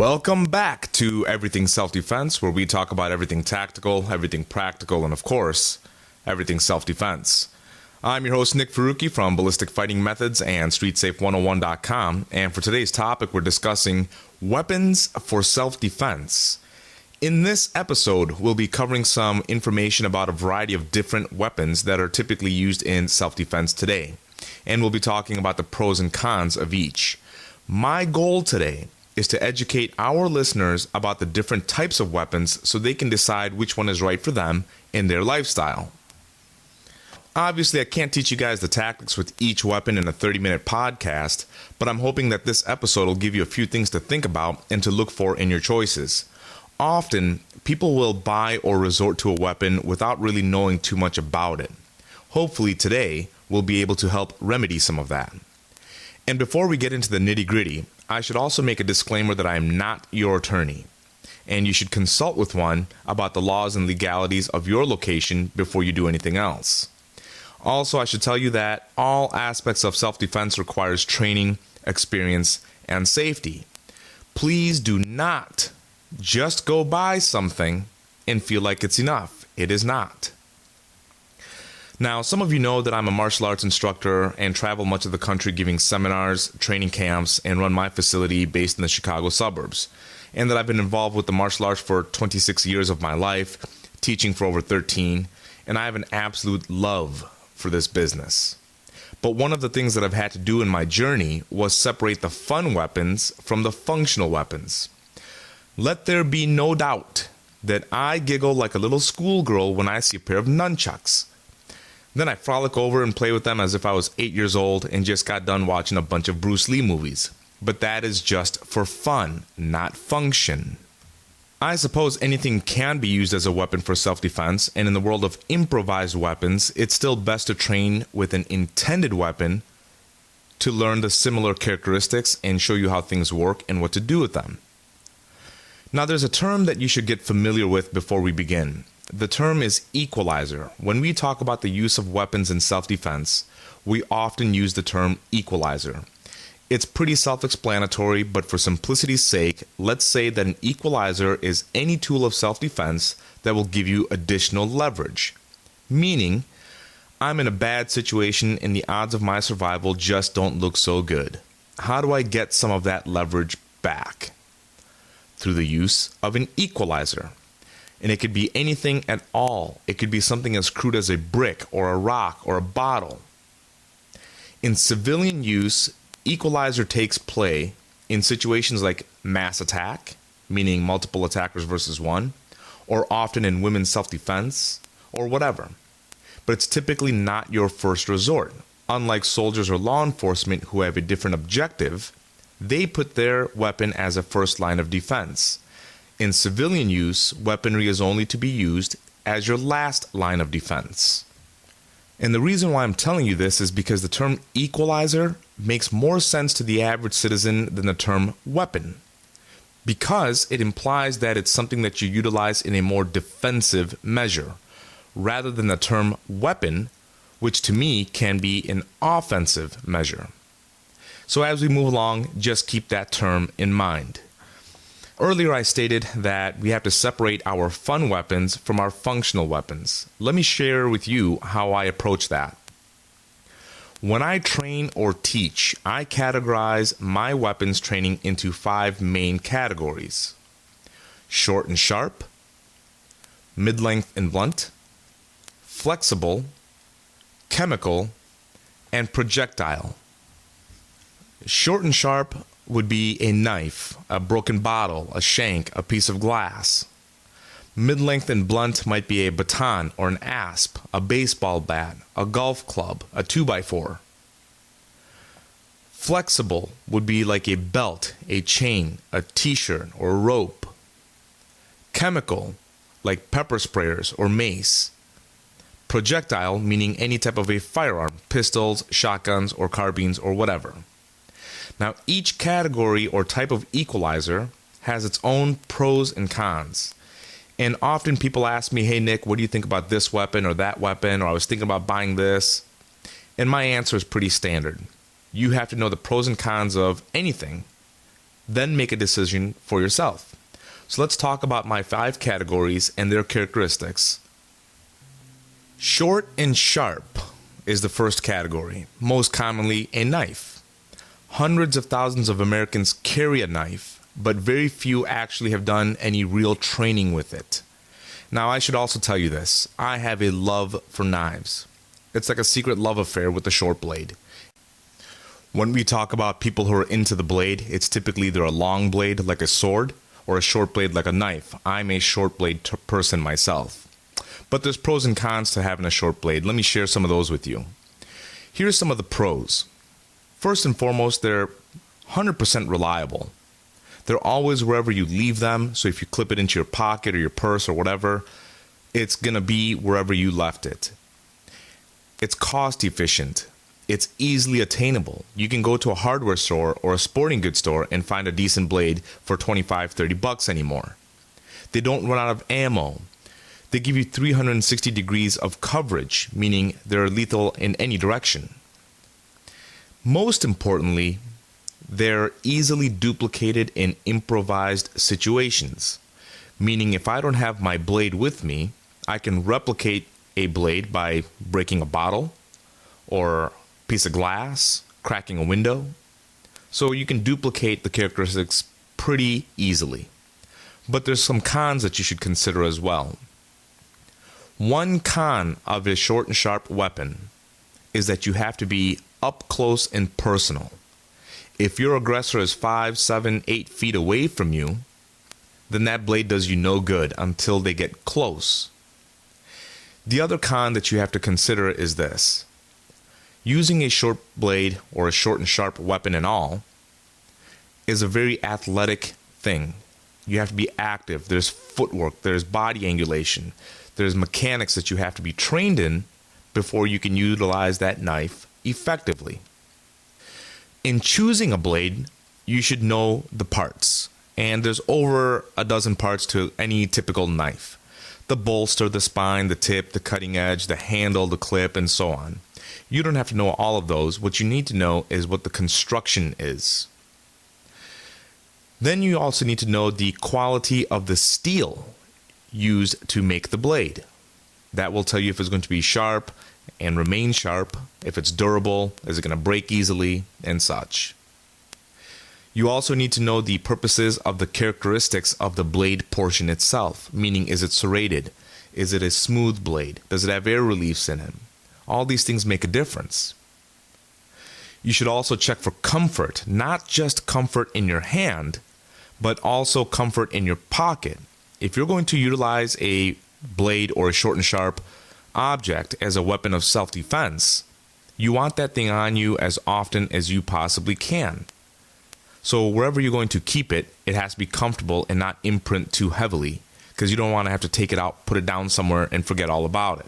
Welcome back to Everything Self-Defense, where we talk about everything tactical, everything practical, and of course, everything self-defense. I'm your host, Nik Farooqui from Ballistic Fighting Methods and StreetSafe101.com, and for today's topic, we're discussing weapons for self-defense. In this episode, we'll be covering some information about a variety of different weapons that are typically used in self-defense today, and we'll be talking about the pros and cons of each. My goal today is to educate our listeners about the different types of weapons so they can decide which one is right for them in their lifestyle. Obviously, I can't teach you guys the tactics with each weapon in a 30-minute podcast, but I'm hoping that this episode will give you a few things to think about and to look for in your choices. Often, people will buy or resort to a weapon without really knowing too much about it. Hopefully today, we'll be able to help remedy some of that. And before we get into the nitty-gritty, I should also make a disclaimer that I am not your attorney, and you should consult with one about the laws and legalities of your location before you do anything else. Also, I should tell you that all aspects of self-defense requires training, experience, and safety. Please do not just go buy something and feel like it's enough. It is not. Now, some of you know that I'm a martial arts instructor and travel much of the country giving seminars, training camps, and run my facility based in the Chicago suburbs. And that I've been involved with the martial arts for 26 years of my life, teaching for over 13, and I have an absolute love for this business. But one of the things that I've had to do in my journey was separate the fun weapons from the functional weapons. Let there be no doubt that I giggle like a little schoolgirl when I see a pair of nunchucks. Then I frolic over and play with them as if I was 8 years old and just got done watching a bunch of Bruce Lee movies. But that is just for fun, not function. I suppose anything can be used as a weapon for self-defense, and in the world of improvised weapons, it's still best to train with an intended weapon to learn the similar characteristics and show you how things work and what to do with them. Now, there's a term that you should get familiar with before we begin. The term is equalizer. When we talk about the use of weapons in self-defense, we often use the term equalizer. It's pretty self-explanatory, but for simplicity's sake, let's say that an equalizer is any tool of self-defense that will give you additional leverage. Meaning, I'm in a bad situation and the odds of my survival just don't look so good. How do I get some of that leverage back? Through the use of an equalizer. And it could be anything at all. It could be something as crude as a brick or a rock or a bottle. In civilian use, equalizer takes play in situations like mass attack, meaning multiple attackers versus one, or often in women's self-defense, or whatever. But it's typically not your first resort. Unlike soldiers or law enforcement who have a different objective, they put their weapon as a first line of defense. In civilian use, weaponry is only to be used as your last line of defense. And the reason why I'm telling you this is because the term equalizer makes more sense to the average citizen than the term weapon, because it implies that it's something that you utilize in a more defensive measure, rather than the term weapon, which to me can be an offensive measure. So as we move along, just keep that term in mind. Earlier I stated that we have to separate our fun weapons from our functional weapons. Let me share with you how I approach that. When I train or teach, I categorize my weapons training into 5 main categories: short and sharp, mid-length and blunt, flexible, chemical, and projectile. Short and sharp would be a knife, a broken bottle, a shank, a piece of glass. Mid-length and blunt might be a baton or an asp, a baseball bat, a golf club, a 2x4. Flexible would be like a belt, a chain, a t-shirt, or a rope. Chemical, like pepper sprayers or mace. Projectile, meaning any type of a firearm, pistols, shotguns, or carbines, or whatever. Now, each category or type of equalizer has its own pros and cons. And often people ask me, hey Nick, what do you think about this weapon or that weapon? Or I was thinking about buying this. And my answer is pretty standard. You have to know the pros and cons of anything Then make a decision for yourself. So let's talk about my 5 categories and their characteristics. Short and sharp is the first category, most commonly a knife. Hundreds of thousands of Americans carry a knife, but very few actually have done any real training with it. Now, I should also tell you this. I have a love for knives. It's like a secret love affair with the short blade. When we talk about people who are into the blade, it's typically either a long blade like a sword or a short blade like a knife. I'm a short blade person myself. But there's pros and cons to having a short blade. Let me share some of those with you. Here's some of the pros. First and foremost, they're 100% reliable. They're always wherever you leave them, so if you clip it into your pocket or your purse or whatever, it's going to be wherever you left it. It's cost efficient. It's easily attainable. You can go to a hardware store or a sporting goods store and find a decent blade for $25-$30 anymore. They don't run out of ammo. They give you 360 degrees of coverage, meaning they're lethal in any direction. Most importantly, they're easily duplicated in improvised situations, meaning if I don't have my blade with me, I can replicate a blade by breaking a bottle or a piece of glass, cracking a window. So you can duplicate the characteristics pretty easily. But there's some cons that you should consider as well. One con of a short and sharp weapon is that you have to be up close and personal. If your aggressor is 5, 7, 8 feet away from you, then that blade does you no good until they get close. The other con that you have to consider is this. Using a short blade or a short and sharp weapon and all is a very athletic thing. You have to be active. There's footwork, there's body angulation, there's mechanics that you have to be trained in before you can utilize that knife effectively. In choosing a blade, you should know the parts, and there's over a dozen parts to any typical knife. The bolster, the spine, the tip, the cutting edge, the handle, the clip, and so on. You don't have to know all of those. What you need to know is what the construction is. Then you also need to know the quality of the steel used to make the blade. That will tell you if it's going to be sharp and remain sharp, if it's durable, is it going to break easily, and such. You also need to know the purposes of the characteristics of the blade portion itself, meaning is it serrated? Is it a smooth blade? Does it have air reliefs in it? All these things make a difference. You should also check for comfort, not just comfort in your hand, but also comfort in your pocket. If you're going to utilize a blade or a short and sharp object as a weapon of self-defense, you want that thing on you as often as you possibly can. So wherever you're going to keep it, it has to be comfortable and not imprint too heavily, because you don't want to have to take it out, put it down somewhere, and forget all about it.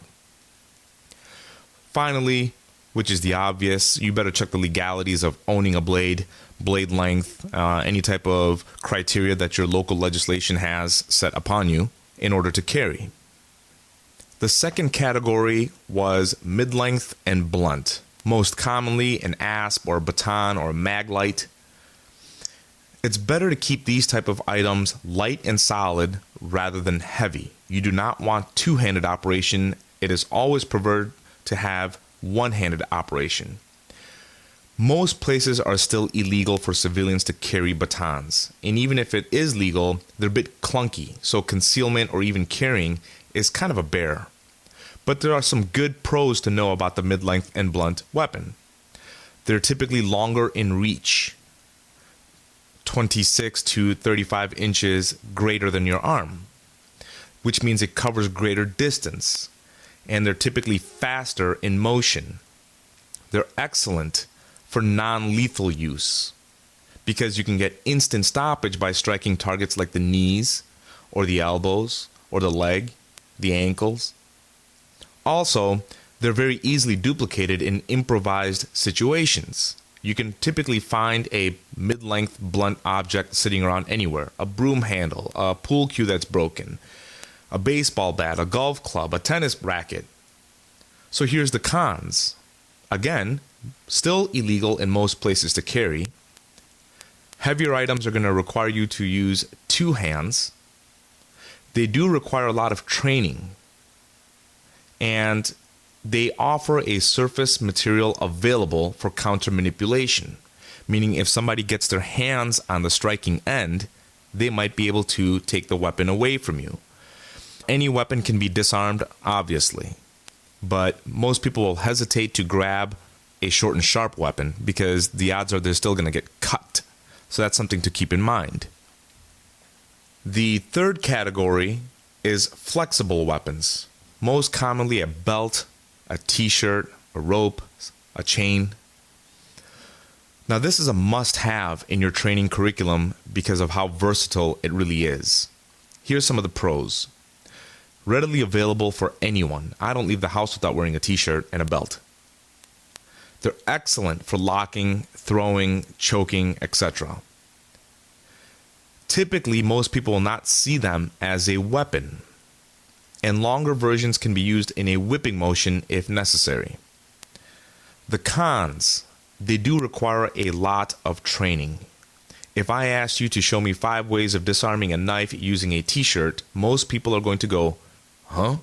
Finally, which is the obvious, you better check the legalities of owning a blade, blade length, any type of criteria that your local legislation has set upon you in order to carry. The second category was mid-length and blunt, most commonly an asp or a baton or a maglite. It's better to keep these type of items light and solid rather than heavy. You do not want two-handed operation. It is always preferred to have one-handed operation. Most places are still illegal for civilians to carry batons, and even if it is legal, they're a bit clunky, so concealment or even carrying is kind of a bear. But there are some good pros to know about the mid-length and blunt weapon. They're typically longer in reach, 26 to 35 inches greater than your arm, which means it covers greater distance, and they're typically faster in motion. They're excellent for non-lethal use because you can get instant stoppage by striking targets like the knees or the elbows or the leg, the ankles. Also, they're very easily duplicated in improvised situations. You can typically find a mid-length blunt object sitting around anywhere, a broom handle, a pool cue that's broken, a baseball bat, a golf club, a tennis racket. So here's the cons. Again, still illegal in most places to carry. Heavier items are going to require you to use two hands. They do require a lot of training, and they offer a surface material available for counter manipulation, meaning if somebody gets their hands on the striking end, they might be able to take the weapon away from you. Any weapon can be disarmed, obviously, but most people will hesitate to grab a short and sharp weapon because the odds are they're still going to get cut. So that's something to keep in mind. The third category is flexible weapons, most commonly a belt, a t-shirt, a rope, a chain. Now this is a must-have in your training curriculum because of how versatile it really is. Here's some of the pros. Readily available for anyone. I don't leave the house without wearing a t-shirt and a belt. They're excellent for locking, throwing, choking, etc. Typically, most people will not see them as a weapon, and longer versions can be used in a whipping motion if necessary. The cons, they do require a lot of training. If I asked you to show me 5 ways of disarming a knife using a t-shirt, most people are going to go, huh?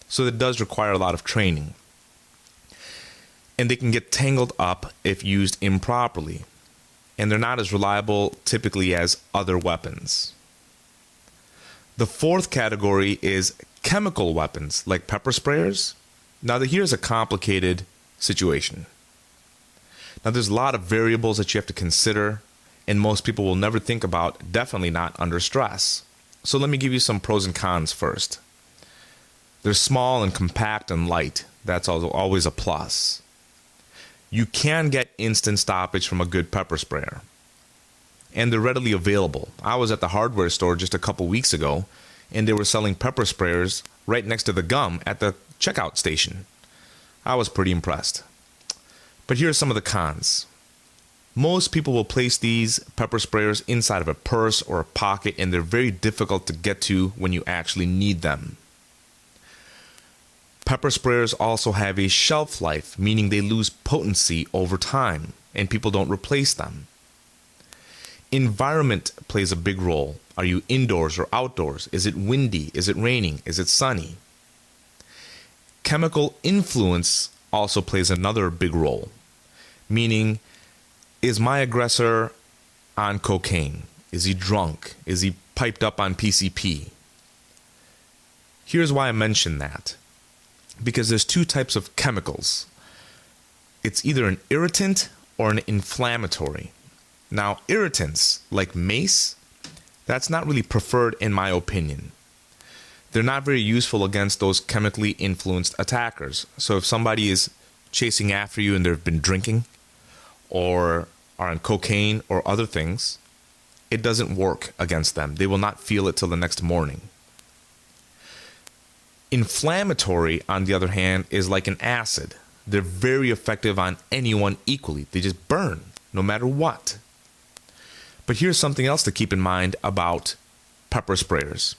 So it does require a lot of training. And they can get tangled up if used improperly. And they're not as reliable typically as other weapons. The fourth category is chemical weapons like pepper sprayers. Now here's a complicated situation. Now there's a lot of variables that you have to consider, and most people will never think about, definitely not under stress. So let me give you some pros and cons first. They're small and compact and light. That's always a plus. You can get instant stoppage from a good pepper sprayer, and they're readily available. I was at the hardware store just a couple weeks ago, and they were selling pepper sprayers right next to the gum at the checkout station. I was pretty impressed. But here are some of the cons. Most people will place these pepper sprayers inside of a purse or a pocket, and they're very difficult to get to when you actually need them. Pepper sprayers also have a shelf life, meaning they lose potency over time, and people don't replace them. Environment plays a big role. Are you indoors or outdoors? Is it windy? Is it raining? Is it sunny? Chemical influence also plays another big role, meaning, is my aggressor on cocaine? Is he drunk? Is he piped up on PCP? Here's why I mention that. Because there's 2 types of chemicals. It's either an irritant or an inflammatory. Now, irritants, like mace, that's not really preferred in my opinion. They're not very useful against those chemically influenced attackers. So if somebody is chasing after you and they've been drinking, or are on cocaine or other things, it doesn't work against them. They will not feel it till the next morning. Inflammatory, on the other hand, is like an acid. They're very effective on anyone equally. They just burn, no matter what. But here's something else to keep in mind about pepper sprayers.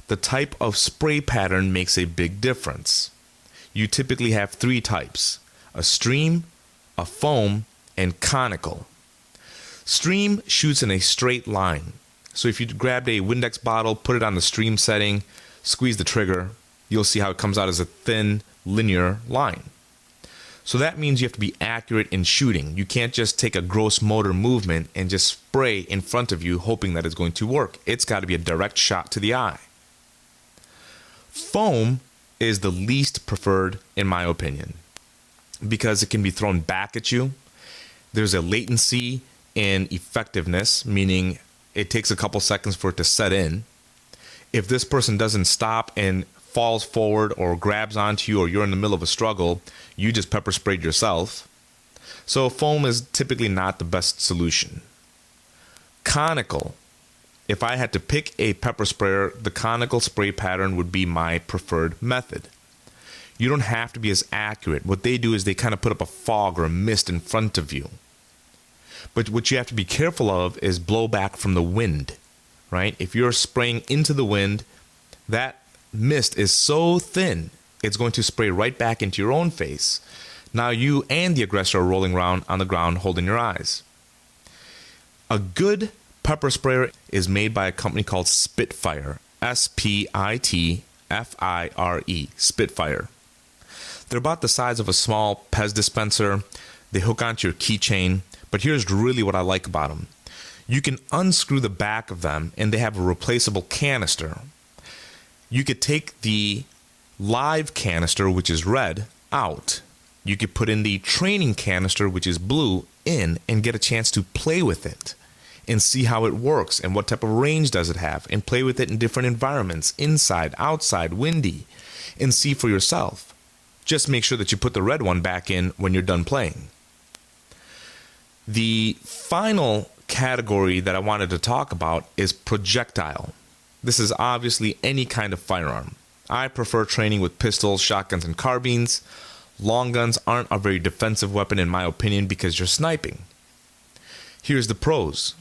The type of spray pattern makes a big difference. You typically have 3 types: a stream, a foam, and conical. Stream shoots in a straight line. So if you grabbed a Windex bottle, put it on the stream setting, squeeze the trigger, you'll see how it comes out as a thin, linear line. So that means you have to be accurate in shooting. You can't just take a gross motor movement and just spray in front of you hoping that it's going to work. It's got to be a direct shot to the eye. Foam is the least preferred in my opinion because it can be thrown back at you. There's a latency in effectiveness, meaning it takes a couple seconds for it to set in. If this person doesn't stop and falls forward or grabs onto you, or you're in the middle of a struggle, you just pepper sprayed yourself. So foam is typically not the best solution. Conical. If I had to pick a pepper sprayer, the conical spray pattern would be my preferred method. You don't have to be as accurate. What they do is they kind of put up a fog or a mist in front of you. But what you have to be careful of is blowback from the wind, right? If you're spraying into the wind, that mist is so thin, it's going to spray right back into your own face. Now you and the aggressor are rolling around on the ground holding your eyes. A good pepper sprayer is made by a company called Spitfire. Spitfire. Spitfire. They're about the size of a small Pez dispenser. They hook onto your keychain. But here's really what I like about them. You can unscrew the back of them, and they have a replaceable canister. You could take the live canister, which is red, out. You could put in the training canister, which is blue, in, and get a chance to play with it and see how it works and what type of range does it have, and play with it in different environments, inside, outside, windy, and see for yourself. Just make sure that you put the red one back in when you're done playing. The final category that I wanted to talk about is projectile. This is obviously any kind of firearm. I prefer training with pistols, shotguns, and carbines. Long guns aren't a very defensive weapon in my opinion because you're sniping. Here's the pros.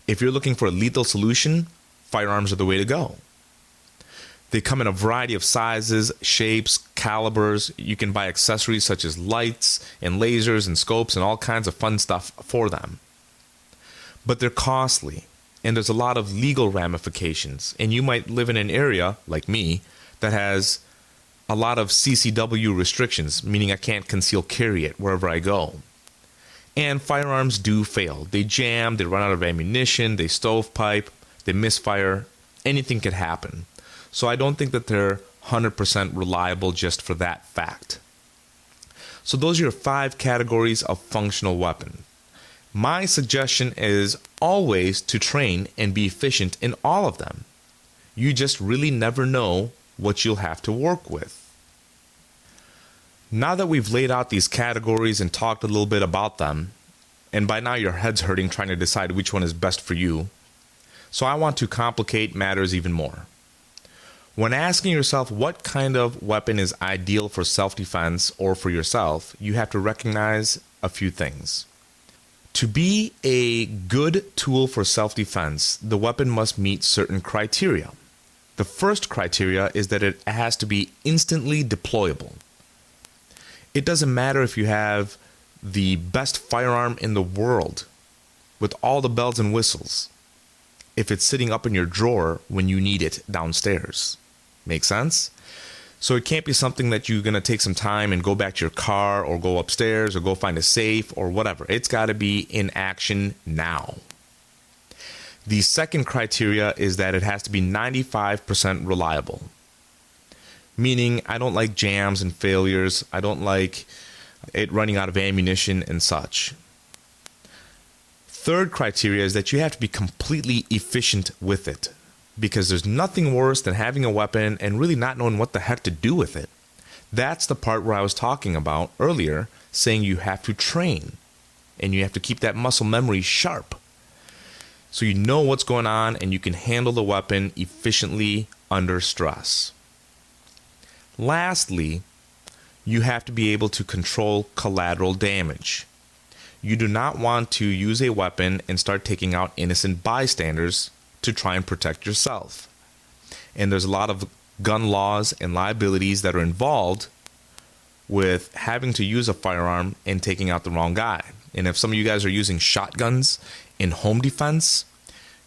If you're looking for a lethal solution, firearms are the way to go. They come in a variety of sizes, shapes, calibers. You can buy accessories such as lights and lasers and scopes and all kinds of fun stuff for them. But they're costly, and there's a lot of legal ramifications. And you might live in an area, like me, that has a lot of CCW restrictions, meaning I can't conceal carry it wherever I go. And firearms do fail. They jam, they run out of ammunition, they stovepipe, they misfire. Anything could happen. So I don't think that they're 100% reliable just for that fact. So those are your 5 categories of functional weapon. My suggestion is always to train and be efficient in all of them. You just really never know what you'll have to work with. Now that we've laid out these categories and talked a little bit about them, and by now your head's hurting trying to decide which one is best for you, so I want to complicate matters even more. When asking yourself what kind of weapon is ideal for self-defense or for yourself, you have to recognize a few things. To be a good tool for self-defense, the weapon must meet certain criteria. The first criteria is that it has to be instantly deployable. It doesn't matter if you have the best firearm in the world with all the bells and whistles if it's sitting up in your drawer when you need it downstairs. Make sense? So it can't be something that you're going to take some time and go back to your car or go upstairs or go find a safe or whatever. It's got to be in action now. The second criteria is that it has to be 95% reliable. Meaning, I don't like jams and failures. I don't like it running out of ammunition and such. Third criteria is that you have to be completely efficient with it. Because there's nothing worse than having a weapon and really not knowing what the heck to do with it. That's the part where I was talking about earlier, saying you have to train. And you have to keep that muscle memory sharp. So you know what's going on and you can handle the weapon efficiently under stress. Lastly, you have to be able to control collateral damage. You do not want to use a weapon and start taking out innocent bystanders to try and protect yourself. And there's a lot of gun laws and liabilities that are involved with having to use a firearm and taking out the wrong guy. And if some of you guys are using shotguns in home defense,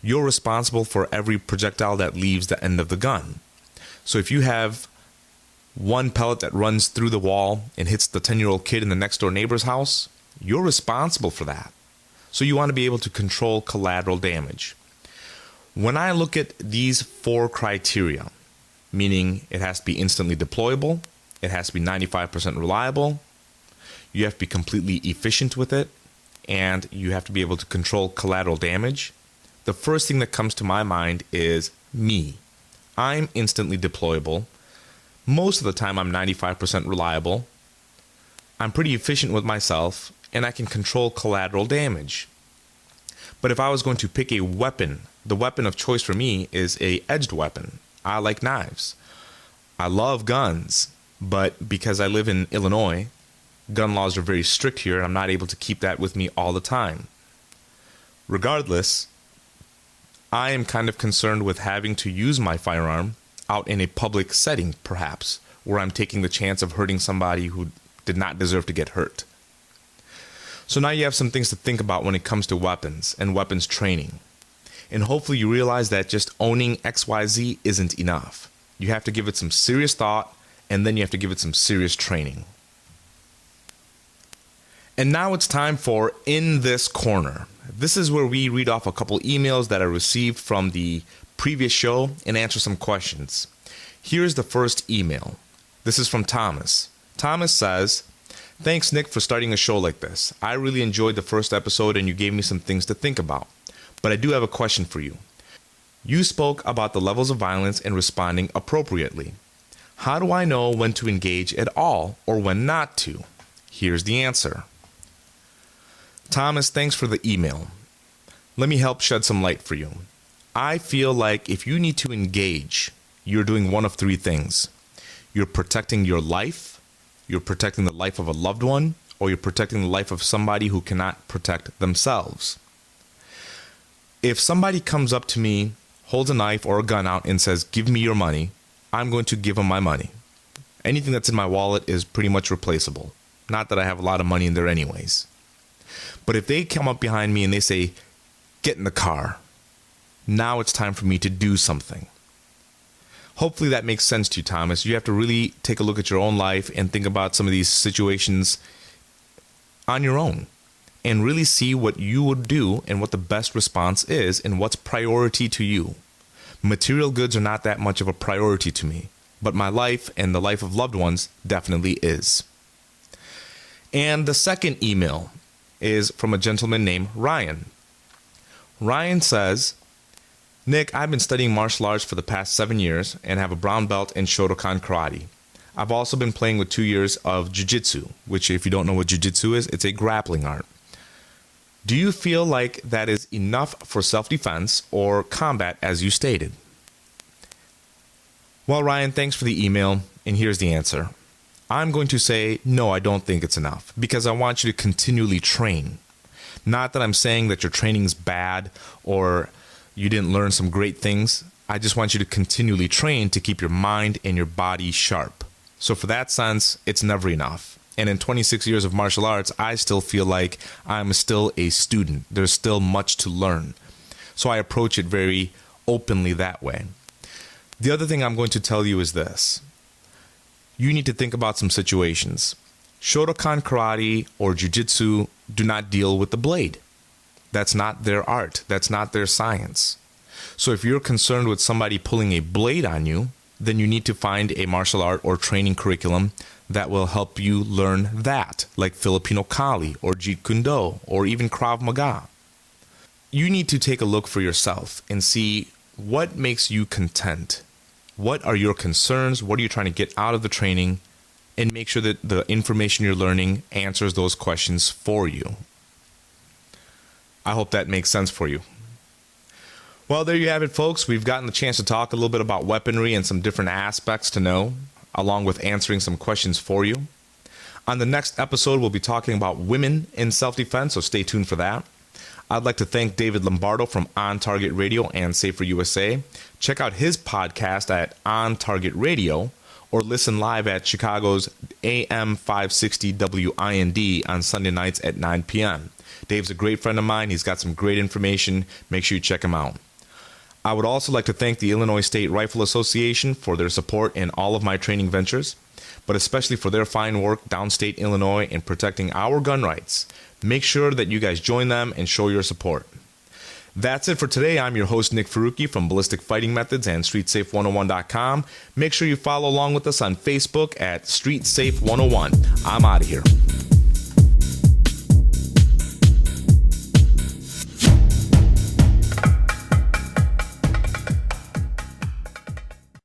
you're responsible for every projectile that leaves the end of the gun. So if you have one pellet that runs through the wall and hits the 10-year-old kid in the next door neighbor's house, you're responsible for that. So you want to be able to control collateral damage. When I look at these 4 criteria, meaning it has to be instantly deployable, it has to be 95% reliable, you have to be completely efficient with it, and you have to be able to control collateral damage, the first thing that comes to my mind is me. I'm instantly deployable. Most of the time I'm 95% reliable. I'm pretty efficient with myself, and I can control collateral damage. But if I was going to pick a weapon, the weapon of choice for me is a edged weapon. I like knives. I love guns, but because I live in Illinois, gun laws are very strict here, and I'm not able to keep that with me all the time. Regardless, I am kind of concerned with having to use my firearm out in a public setting, perhaps, where I'm taking the chance of hurting somebody who did not deserve to get hurt. So now you have some things to think about when it comes to weapons and weapons training. And hopefully you realize that just owning XYZ isn't enough. You have to give it some serious thought, and then you have to give it some serious training. And now it's time for In This Corner. This is where we read off a couple emails that I received from the previous show and answer some questions. Here's the first email. This is from Thomas. Thomas says, "Thanks, Nick, for starting a show like this. I really enjoyed the first episode and you gave me some things to think about. But I do have a question for you. You spoke about the levels of violence and responding appropriately. How do I know when to engage at all or when not to? Here's the answer." Thomas, thanks for the email. Let me help shed some light for you. I feel like if you need to engage, you're doing one of three things. You're protecting your life, you're protecting the life of a loved one, or you're protecting the life of somebody who cannot protect themselves. If somebody comes up to me, holds a knife or a gun out and says, "Give me your money," I'm going to give them my money. Anything that's in my wallet is pretty much replaceable. Not that I have a lot of money in there anyways. But if they come up behind me and they say, "Get in the car," now it's time for me to do something. Hopefully that makes sense to you, Thomas. You have to really take a look at your own life and think about some of these situations on your own and really see what you would do and what the best response is and what's priority to you. Material goods are not that much of a priority to me, but my life and the life of loved ones definitely is. And the second email is from a gentleman named Ryan. Ryan says, "Nick, I've been studying martial arts for the past 7 years and have a brown belt in Shotokan karate. I've also been playing with 2 years of jiu-jitsu, which if you don't know what jiu-jitsu is, it's a grappling art. Do you feel like that is enough for self-defense or combat as you stated?" Well, Ryan, thanks for the email, and here's the answer. I'm going to say, no, I don't think it's enough, because I want you to continually train. Not that I'm saying that your training's bad or you didn't learn some great things. I just want you to continually train to keep your mind and your body sharp. So for that sense, it's never enough. And in 26 years of martial arts, I still feel like I'm still a student. There's still much to learn. So I approach it very openly that way. The other thing I'm going to tell you is this. You need to think about some situations. Shotokan karate or jiu-jitsu do not deal with the blade. That's not their art. That's not their science. So if you're concerned with somebody pulling a blade on you, then you need to find a martial art or training curriculum that will help you learn that, like Filipino Kali or Jeet Kune Do or even Krav Maga. You need to take a look for yourself and see what makes you content. What are your concerns? What are you trying to get out of the training? And make sure that the information you're learning answers those questions for you. I hope that makes sense for you. Well, there you have it, folks. We've gotten the chance to talk a little bit about weaponry and some different aspects to know, along with answering some questions for you. On the next episode, we'll be talking about women in self-defense, so stay tuned for that. I'd like to thank David Lombardo from On Target Radio and Safer USA. Check out his podcast at On Target Radio or listen live at Chicago's AM 560 WIND on Sunday nights at 9 p.m. Dave's a great friend of mine. He's got some great information. Make sure you check him out. I would also like to thank the Illinois State Rifle Association for their support in all of my training ventures, but especially for their fine work downstate Illinois in protecting our gun rights. Make sure that you guys join them and show your support. That's it for today. I'm your host, Nik Farooqui from Ballistic Fighting Methods and StreetSafe101.com. Make sure you follow along with us on Facebook at Street Safe 101. I'm out of here.